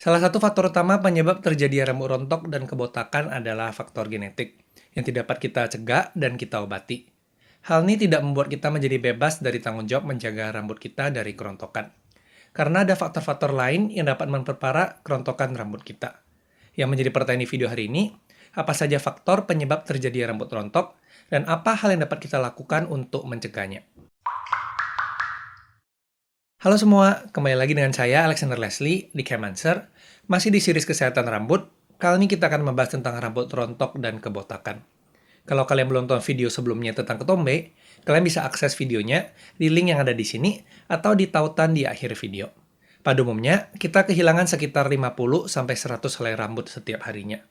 Salah satu faktor utama penyebab terjadi rambut rontok dan kebotakan adalah faktor genetik yang tidak dapat kita cegah dan kita obati. Hal ini tidak membuat kita menjadi bebas dari tanggung jawab menjaga rambut kita dari kerontokan. Karena ada faktor-faktor lain yang dapat memperparah kerontokan rambut kita. Yang menjadi pertanyaan di video hari ini, apa saja faktor penyebab terjadi rambut rontok dan apa hal yang dapat kita lakukan untuk mencegahnya? Halo semua, kembali lagi dengan saya Alexander Leslie di Kemancer. Masih di series kesehatan rambut, kali ini kita akan membahas tentang rambut rontok dan kebotakan. Kalau kalian belum nonton video sebelumnya tentang ketombe, kalian bisa akses videonya di link yang ada di sini atau di tautan di akhir video. Pada umumnya, kita kehilangan sekitar 50-100 helai rambut setiap harinya.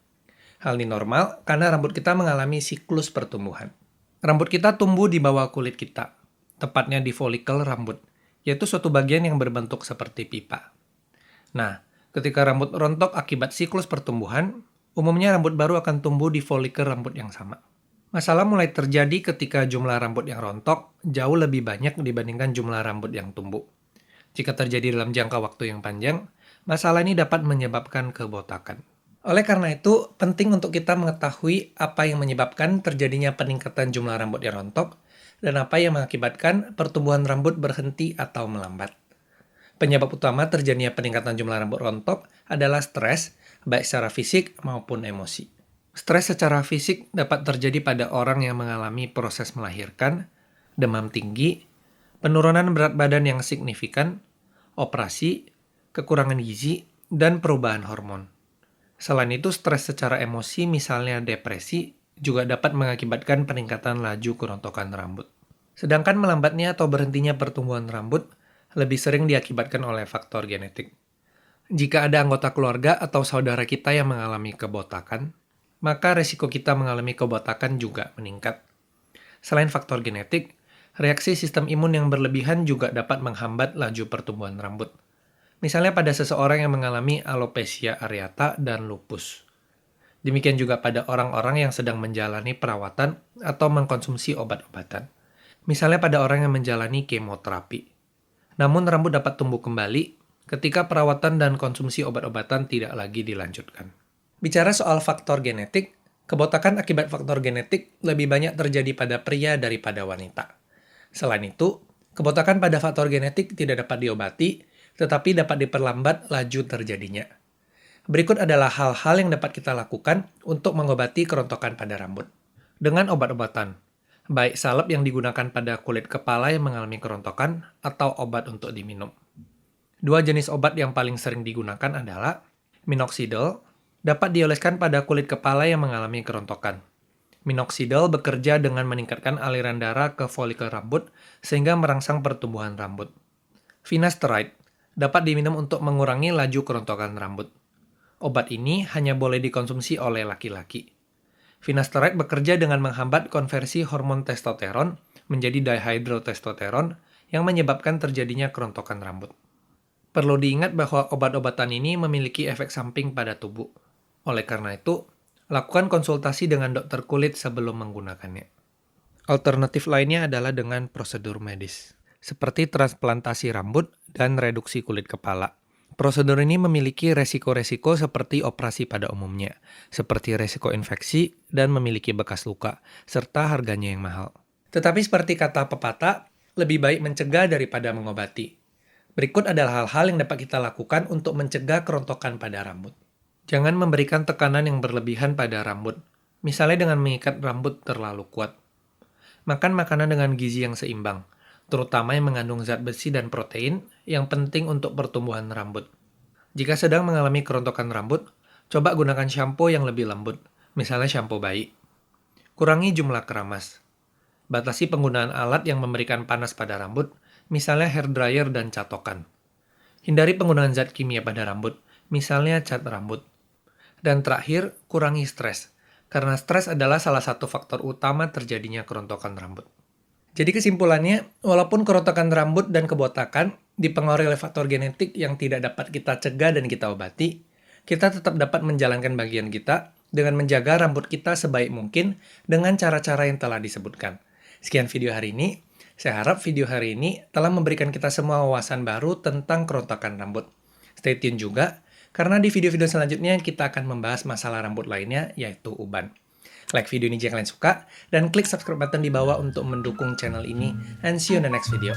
Hal ini normal karena rambut kita mengalami siklus pertumbuhan. Rambut kita tumbuh di bawah kulit kita, tepatnya di folikel rambut, yaitu suatu bagian yang berbentuk seperti pipa. Nah, ketika rambut rontok akibat siklus pertumbuhan, umumnya rambut baru akan tumbuh di folikel rambut yang sama. Masalah mulai terjadi ketika jumlah rambut yang rontok jauh lebih banyak dibandingkan jumlah rambut yang tumbuh. Jika terjadi dalam jangka waktu yang panjang, masalah ini dapat menyebabkan kebotakan. Oleh karena itu, penting untuk kita mengetahui apa yang menyebabkan terjadinya peningkatan jumlah rambut yang rontok dan apa yang mengakibatkan pertumbuhan rambut berhenti atau melambat. Penyebab utama terjadinya peningkatan jumlah rambut rontok adalah stres, baik secara fisik maupun emosi. Stres secara fisik dapat terjadi pada orang yang mengalami proses melahirkan, demam tinggi, penurunan berat badan yang signifikan, operasi, kekurangan gizi, dan perubahan hormon. Selain itu, stres secara emosi misalnya depresi juga dapat mengakibatkan peningkatan laju kerontokan rambut. Sedangkan melambatnya atau berhentinya pertumbuhan rambut lebih sering diakibatkan oleh faktor genetik. Jika ada anggota keluarga atau saudara kita yang mengalami kebotakan, maka resiko kita mengalami kebotakan juga meningkat. Selain faktor genetik, reaksi sistem imun yang berlebihan juga dapat menghambat laju pertumbuhan rambut. Misalnya pada seseorang yang mengalami alopecia areata dan lupus. Demikian juga pada orang-orang yang sedang menjalani perawatan atau mengkonsumsi obat-obatan. Misalnya pada orang yang menjalani kemoterapi. Namun rambut dapat tumbuh kembali ketika perawatan dan konsumsi obat-obatan tidak lagi dilanjutkan. Bicara soal faktor genetik, kebotakan akibat faktor genetik lebih banyak terjadi pada pria daripada wanita. Selain itu, kebotakan pada faktor genetik tidak dapat diobati, tetapi dapat diperlambat laju terjadinya. Berikut adalah hal-hal yang dapat kita lakukan untuk mengobati kerontokan pada rambut. Dengan obat-obatan, baik salep yang digunakan pada kulit kepala yang mengalami kerontokan atau obat untuk diminum. Dua jenis obat yang paling sering digunakan adalah minoxidil, dapat dioleskan pada kulit kepala yang mengalami kerontokan. Minoxidil bekerja dengan meningkatkan aliran darah ke folikel rambut sehingga merangsang pertumbuhan rambut. Finasteride dapat diminum untuk mengurangi laju kerontokan rambut. Obat ini hanya boleh dikonsumsi oleh laki-laki. Finasteride bekerja dengan menghambat konversi hormon testosteron menjadi dihydrotestosteron yang menyebabkan terjadinya kerontokan rambut. Perlu diingat bahwa obat-obatan ini memiliki efek samping pada tubuh. Oleh karena itu, lakukan konsultasi dengan dokter kulit sebelum menggunakannya. Alternatif lainnya adalah dengan prosedur medis, seperti transplantasi rambut dan reduksi kulit kepala. Prosedur ini memiliki resiko-resiko seperti operasi pada umumnya, seperti resiko infeksi dan memiliki bekas luka, serta harganya yang mahal. Tetapi seperti kata pepatah, lebih baik mencegah daripada mengobati. Berikut adalah hal-hal yang dapat kita lakukan untuk mencegah kerontokan pada rambut. Jangan memberikan tekanan yang berlebihan pada rambut, misalnya dengan mengikat rambut terlalu kuat. Makan makanan dengan gizi yang seimbang, terutama yang mengandung zat besi dan protein yang penting untuk pertumbuhan rambut. Jika sedang mengalami kerontokan rambut, coba gunakan shampoo yang lebih lembut, misalnya shampoo bayi. Kurangi jumlah keramas. Batasi penggunaan alat yang memberikan panas pada rambut, misalnya hair dryer dan catokan. Hindari penggunaan zat kimia pada rambut, misalnya cat rambut. Dan terakhir, kurangi stres, karena stres adalah salah satu faktor utama terjadinya kerontokan rambut. Jadi kesimpulannya, walaupun kerontokan rambut dan kebotakan dipengaruhi oleh faktor genetik yang tidak dapat kita cegah dan kita obati, kita tetap dapat menjalankan bagian kita dengan menjaga rambut kita sebaik mungkin dengan cara-cara yang telah disebutkan. Sekian video hari ini. Saya harap video hari ini telah memberikan kita semua wawasan baru tentang kerontokan rambut. Stay tune juga Karena di video-video selanjutnya kita akan membahas masalah rambut lainnya, yaitu uban. Like video ini jika kalian suka, dan klik subscribe button di bawah untuk mendukung channel ini, and see you in the next video.